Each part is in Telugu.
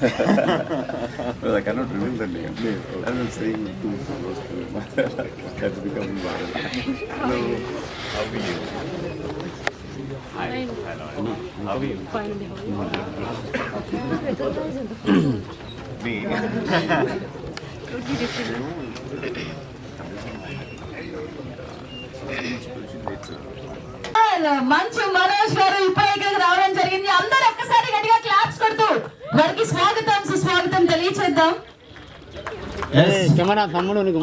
Well, I cannot reveal the name. I will say too close to him. That's becoming viral. Hello. How are you? Hi. Hello. How are you? Fine. Me. Totally different. Manchu Manoj గారు ఇప్పుడే ఇక్కడికి రావడం జరిగింది. అందరూ ఒక్కసారి గట్టిగా క్లాప్స్ కొడుతూ వారికి స్వాగతం సుస్వాగతం తెలియచేద్దాం.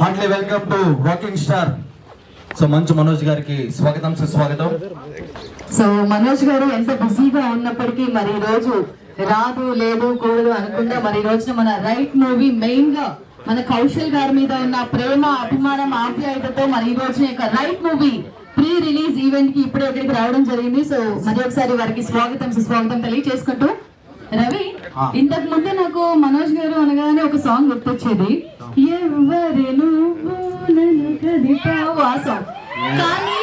Heartly welcome to walking star. So Manchu Manoj గారికి స్వాగతం సుస్వాగతం. సో మనోజ్ గారు ఎంత బిజీగా ఉన్నప్పటికీ మరి ఈ రోజు రాదు లేదు కూడదు అనుకుంటా మరి ఈ రోజున మన రైట్ మూవీ మెయిన్ గా మన కౌశల్ గారి మీద ఉన్న ప్రేమ అభిమానం ఆప్యాయతతో మరి ఈ రోజున right movie pre release event కి ఇప్పుడే ఇక్కడికి రావడం జరిగింది. సో మరి ఒకసారి వారికి స్వాగతం సుస్వాగతం తెలియజేసుకుంటూ, రవి ఇంతకు ముందు నాకు మనోజ్ గారు అనగానే ఒక సాంగ్ గుర్తొచ్చేది, ఎవరి నువ్వు నన్ను కదిపావు ఆ సాంగ్. కానీ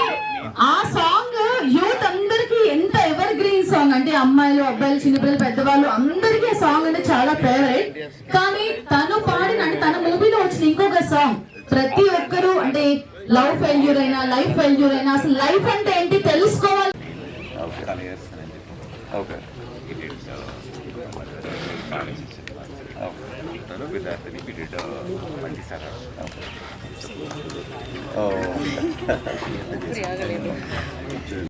ఆ సాంగ్ యూత్ అందరికి ఎంత ఎవర్ గ్రీన్ సాంగ్ అంటే అమ్మాయిలు అబ్బాయిలు చిన్నపిల్లలు పెద్దవాళ్ళు అందరికీ ఆ సాంగ్ అంటే చాలా ఫేవరెట్. కానీ తను పాడిన అంటే తన మూవీలో వచ్చిన ఇంకొక సాంగ్ ప్రతి ఒక్కరు అంటే లవ్ ఫెయిల్యూర్ అయినా లైఫ్ ఫెయిల్యూర్ అయినా అసలు లైఫ్ అంటే ఏంటి తెలుసుకోవాలి. Oh.